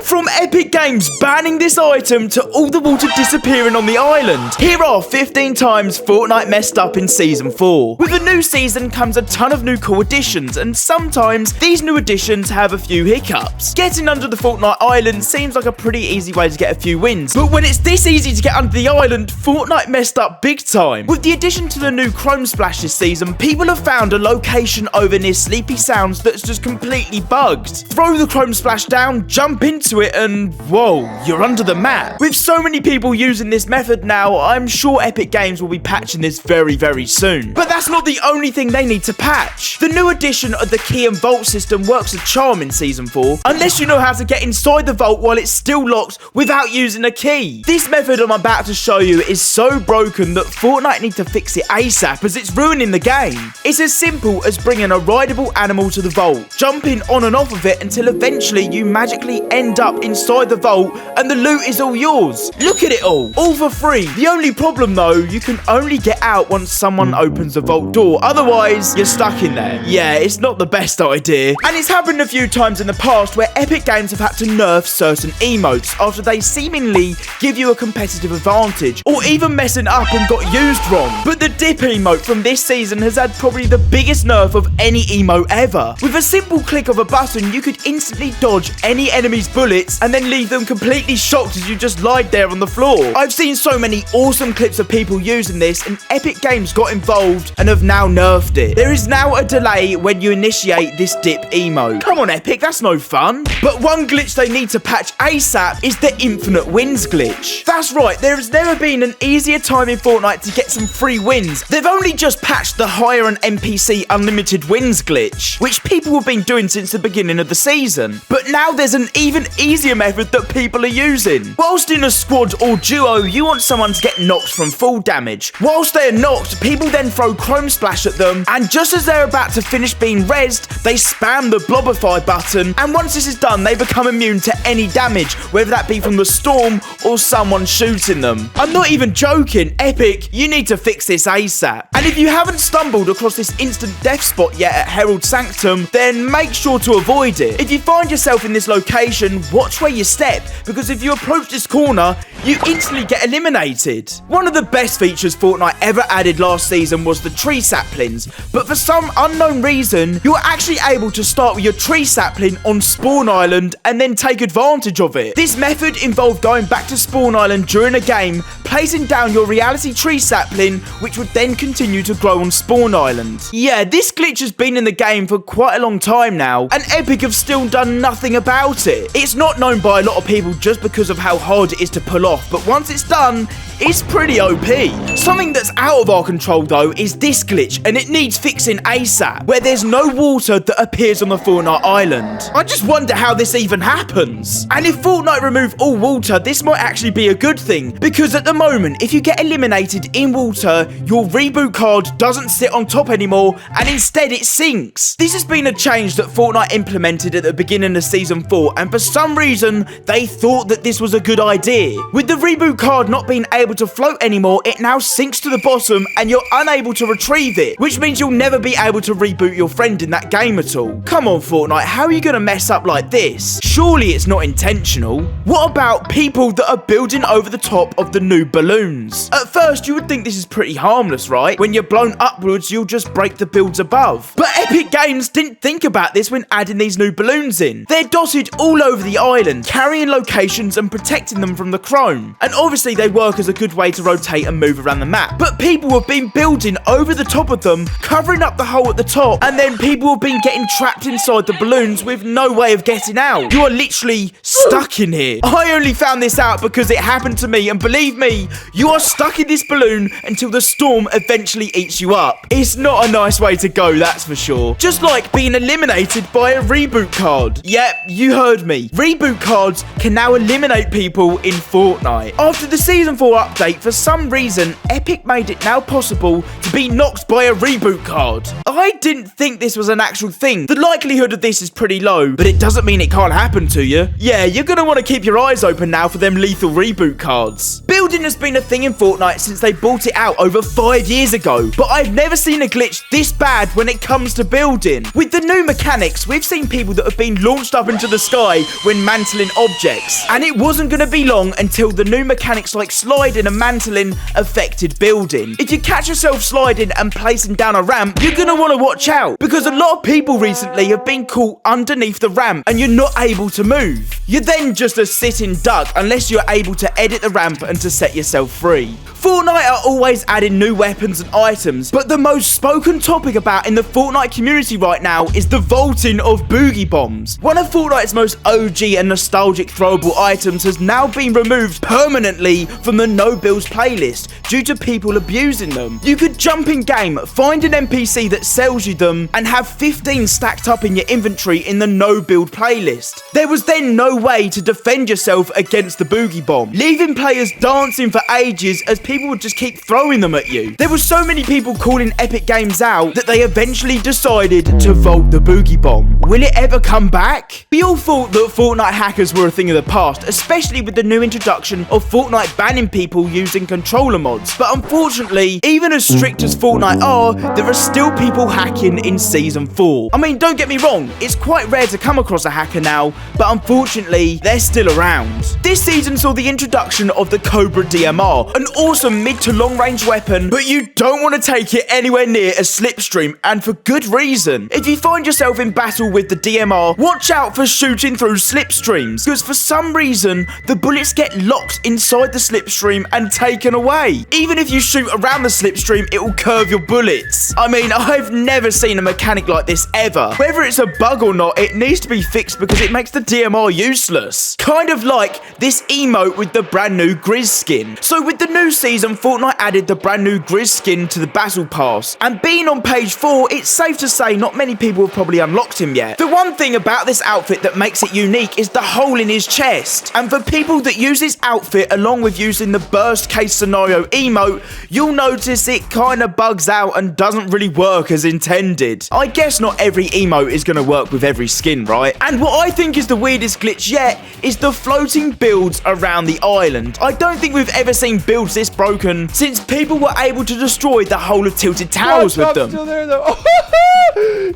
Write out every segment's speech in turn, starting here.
From Epic Games banning this item to all the water disappearing on the island, here are 15 times Fortnite messed up in Season 4. With a new season comes a ton of new cool additions, and sometimes these new additions have a few hiccups. Getting under the Fortnite island seems like a pretty easy way to get a few wins, but when it's this easy to get under the island, Fortnite messed up big time. With the addition to the new Chrome Splash this season, people have found a location over near Sleepy Sounds that's just completely bugged. Throw the Chrome Splash down, jump into it, and whoa, you're under the map. With so many people using this method now, I'm sure Epic Games will be patching this very, very soon. But that's not the only thing they need to patch. The new addition of the key and vault system works a charm in Season 4, unless you know how to get inside the vault while it's still locked without using a key. This method I'm about to show you is so broken that Fortnite need to fix it ASAP, as it's ruining the game. It's as simple as bringing a rideable animal to the vault, jumping on and off of it until eventually you magically end up inside the vault and the loot is all yours. Look at it all for free. The only problem though, you can only get out once someone opens the vault door, otherwise you're stuck in there. Yeah, it's not the best idea, and it's happened a few times in the past where Epic Games have had to nerf certain emotes after they seemingly give you a competitive advantage, or even messing up and got used wrong. But the dip emote from this season has had probably the biggest nerf of any emote ever. With a simple click of a button, you could instantly dodge any enemy's bullets and then leave them completely shocked as you just lied there on the floor. I've seen so many awesome clips of people using this, and Epic Games got involved and have now nerfed it. There is now a delay when you initiate this dip emote. Come on Epic, that's no fun. But one glitch they need to patch ASAP is the infinite wins glitch. That's right, there has never been an easier time in Fortnite to get some free wins. They've only just patched the hire an NPC unlimited wins glitch, which people have been doing since the beginning of the season. But now there's an even easier method that people are using. Whilst in a squad or duo, you want someone to get knocked from full damage. Whilst they are knocked, people then throw Chrome Splash at them, and just as they're about to finish being rezzed, they spam the Blobify button, and once this is done, they become immune to any damage, whether that be from the storm or someone shooting them. I'm not even joking. Epic, you need to fix this ASAP. And if you haven't stumbled across this instant death spot yet at Herald Sanctum, then make sure to avoid it. If you find yourself in this location, watch where you step, because if you approach this corner, you instantly get eliminated. One of the best features Fortnite ever added last season was the tree saplings, but for some unknown reason, you're actually able to start with your tree sapling on Spawn Island and then take advantage of it. This method involved going back to Spawn Island during a game, placing down your reality tree sapling, which would then continue to grow on Spawn Island. Yeah, this glitch has been in the game for quite a long time now, and Epic have still done nothing about it. It's not known by a lot of people just because of how hard it is to pull off, but once it's done, it's pretty OP. Something that's out of our control though is this glitch, and it needs fixing ASAP, where there's no water that appears on the Fortnite island. I just wonder how this even happens. And if Fortnite remove all water, this might actually be a good thing, because at the moment, if you get eliminated in water, your reboot card doesn't sit on top anymore, and instead it sinks. This has been a change that Fortnite implemented at the beginning of Season 4, and for some reason, they thought that this was a good idea. With the reboot card not being able to float anymore, it now sinks to the bottom and you're unable to retrieve it, which means you'll never be able to reboot your friend in that game at all. Come on Fortnite, how are you going to mess up like this? Surely it's not intentional. What about people that are building over the top of the new balloons? At first you would think this is pretty harmless, right? When you're blown upwards, you'll just break the builds above. But Epic Games didn't think about this when adding these new balloons in. They're dotted all over the island, carrying locations and protecting them from the chrome. And obviously they work as a good way to rotate and move around the map. But people have been building over the top of them, covering up the hole at the top, and then people have been getting trapped inside the balloons with no way of getting out. You are literally stuck in here. I only found this out because it happened to me, and believe me, you are stuck in this balloon until the storm eventually eats you up. It's not a nice way to go, that's for sure. Just like being eliminated by a reboot card. Yep, you heard me. Reboot cards can now eliminate people in Fortnite. After the Season 4 update, for some reason, Epic made it now possible to be knocked by a reboot card. I didn't think this was an actual thing. The likelihood of this is pretty low, but it doesn't mean it can't happen to you. Yeah, you're gonna want to keep your eyes open now for them lethal reboot cards. Building has been a thing in Fortnite since they brought it out over 5 years ago, but I've never seen a glitch this bad when it comes to building. With the new mechanics, we've seen people that have been launched up into the sky when mantling objects, and it wasn't going to be long until the new mechanics like sliding and mantling affected building. If you catch yourself sliding and placing down a ramp, you're going to want to watch out, because a lot of people recently have been caught underneath the ramp and you're not able to move. You're then just a sitting duck unless you're able to edit the ramp and to set yourself free. Fortnite are always adding new weapons and items, but the most spoken topic about in the Fortnite community right now is the vaulting of boogie bombs. One of Fortnite's most OG and nostalgic throwable items has now been removed permanently from the no builds playlist due to people abusing them. You could jump in game, find an NPC that sells you them, and have 15 stacked up in your inventory in the no build playlist. There was then no way to defend yourself against the boogie bomb, leaving players dancing for ages as people would just keep throwing them at you. There were so many people calling Epic Games out that they eventually decided to vault the boogie bomb. Will it ever come back? We all thought that Fortnite hackers were a thing of the past, especially with the new introduction of Fortnite banning people using controller mods. But unfortunately, even as strict as Fortnite are, there are still people hacking in Season 4. I mean, don't get me wrong, it's quite rare to come across a hacker now, but unfortunately, they're still around. This season saw the introduction of the Cobra DMR, an awesome mid to long range weapon, but you don't want to take it anywhere near a slipstream, and for good reason. If you find yourself in battle with the DMR, watch out for shooting through slipstreams, because for some reason, the bullets get locked inside the slipstream and taken away. Even if you shoot around the slipstream, it will curve your bullets. I mean, I've never seen a mechanic like this ever. Whether it's a bug or not, it needs to be fixed because it makes the DMR useless. Kind of like this emote with the brand new Grizz skin. So with the new season, Fortnite added the brand new Grizz skin to the Battle Pass, and being on page 4, it's safe to say not many people have probably unlocked him yet. The one thing about this outfit that makes it unique is the hole in his chest, and for people that use this outfit along with using the burst case scenario emote, you'll notice it kind of bugs out and doesn't really work as intended. I guess not every emote is going to work with every skin, right? And what I think is the weirdest glitch yet is the floating builds around the island. I don't think we've ever seen builds this broken since people were able to destroy the whole of Tilted Towers with them. Still there, though.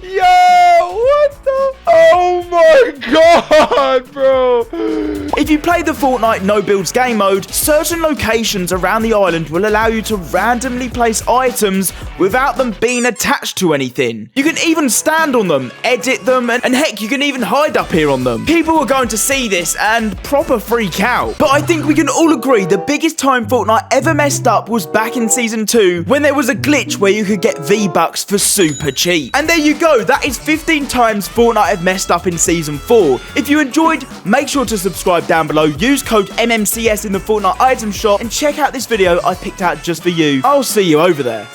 Yo, what the? Oh my god, bro. If you play the Fortnite no builds game mode, certain locations around the island will allow you to randomly place items without them being attached to anything. You can even stand on them, edit them, and heck, you can even hide up here on them. People are going to see this and proper freak out. But I think we can all agree the biggest time Fortnite ever messed up was back in Season 2 when there was a glitch where you could get V-Bucks for super cheap. And there you go, that is 15 times Fortnite have messed up in Season 4. If you enjoyed, make sure to subscribe down below, use code MMCS in the Fortnite item shop, and check out this video I picked out just for you. I'll see you over there.